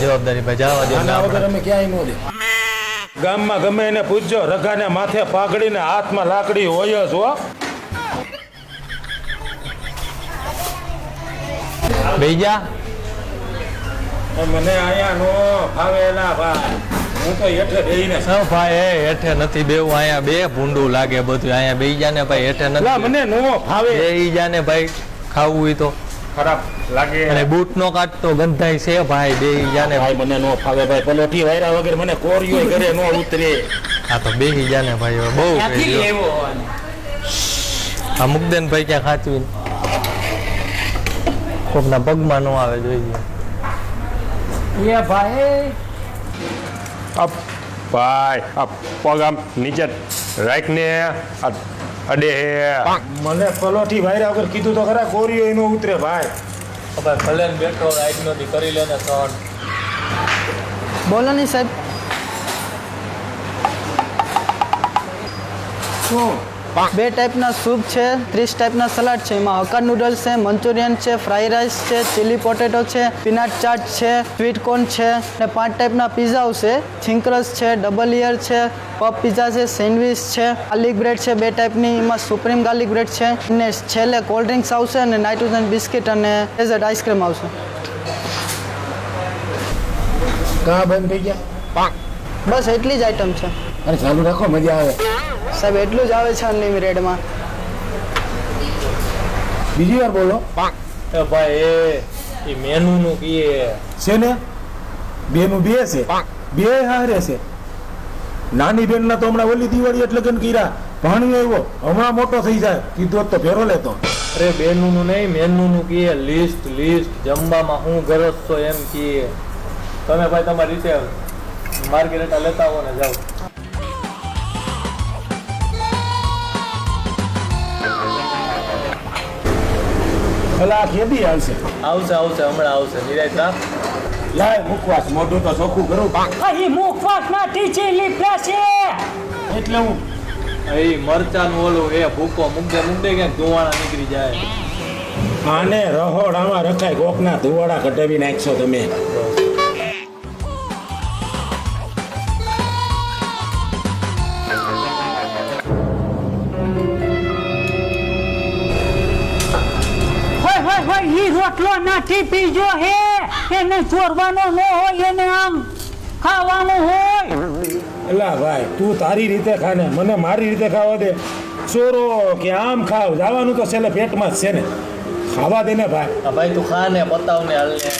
જવાબદારી ભાઈ જવા દે. આના વગર અમે ક્યાંય ન દે. ગામમાં ગમે એને પૂછજો, રઘાને માથે પાઘડીને હાથમાં લાકડી હોય જ હો. બેજા મને અહીંયા નો ફાવેલા ભાઈ, હું તો હેઠે બેહીને ભાઈ હેઠે નથી બેવું, અહીંયા બે ભૂંડું લાગે બધું. અહીંયા બેહી જા ને ભાઈ, હેઠે નથી. મને નો ફાવે. બેહી જા ને ભાઈ, ખાવું હોય તો. ખરાબ લાગે. અને બૂટ નો કાઢતો ગંધાય છે ભાઈ, બેહી જા ને ભાઈ. મને નો ફાવે ભાઈ, પલોઠી વાયરા વગર મને કોરિયો ઘરે નો ઉતરે. હા તો બેહી જા ને ભાઈ, હવે બહુ કહી દો. આ મુકદેન ભાઈ ક્યાં ખાચવી કોકના પગમાં નો આવે જોઈએ. એ ભાઈ અપ ભાઈ આ પગ આમ નીચે રાખને અડે હે. મને પલોઠી વાયરા વગર કીધું તો ખરા, કોરિયો નો ઉતરે ભાઈ. ભાઈ ભલે ને બેઠો રાઈટ નથી કરી લે ને સહન. બોલો નહીં સાહેબ. શું બે ટાઈપના સૂપ છે, 30 ટાઈપના સલાડ છે. એમાં હક્કા નૂડલ્સ છે, મંચુરિયન છે, ફ્રાઈ રાઈસ છે, ચીલી પોટેટો છે, પીનટ ચાટ છે, સ્વીટ કોર્ન છે ને 5 ટાઈપના પીઝાઓ છે. થિંકરસ છે, ડબલ ઈયર છે, પફ પીઝા છે, સેન્ડવિચ છે, ગાર્લિક બ્રેડ છે 2 ટાઈપની. એમાં સુપ્રીમ ગાર્લિક બ્રેડ છે ને છેલ્લે કોલ્ડ ડ્રિંક્સ આવશે અને નાઇટ્રોજન બિસ્કિટ અને ડેઝર્ટ આઈસ્ક્રીમ આવશે. કાં બંધ થઈ ગયા? બસ એટલી જ આઈટમ છે અરે ચાલુ રાખો, મજા આવે. સાહેબ. એટલું જ આવે છે અનલિમિટેડમાં. બીજી વાર બોલો. એ ભાઈ એ મેનુ નું કીએ છે ને બે નું બે છે, બે હારે છે. નાની બેન ના તો હમણાં ઓલી દિવાળી એટલે ગન કર્યા, ભાણી આવ્યો હમણાં મોટો થઈ જાય, કીધું હોત તો ફેરો લેતો. અરે બેનુ નું નહીં, મેનુ નું કીએ. લિસ્ટ જમવામાં હું ગરજ છો એમ કીએ. તમે ભાઈ તમારી રીતે માર્કેટા લેતા આવો ને જાઓ. ભલા કેદી આવશે? આવશે હમણાં આવશે. નિરાય રાખ. લાય મુખવાસ, મોઢું તો ચોખ્ખું કરું. અહીં મુખવાસ નથી ચીલી પ્લસ એટલે હું એ મરચાનું ઓલું એ ભૂકો મુકદે ક્યાંક ધુવાણા નીકળી જાય. આને રહોડામાં રખાય, કોકના ધુવાડા કઢાવી નાખશો તમે. ઈ રોટલો નથી પીજો હે, એને ચોરવાનો ન હોય, એને આમ ખાવાનું હોય. એલા ભાઈ તું તારી રીતે ખા ને મને મારી રીતે ખાવા દે. ચોરો કે આમ ખાવ, જવાનું તો છેલ્લે પેટમાં જ છે ને. ખાવા દે ને ભાઈ. ભાઈ તું ખા ને પતાવ ને હાલ ને.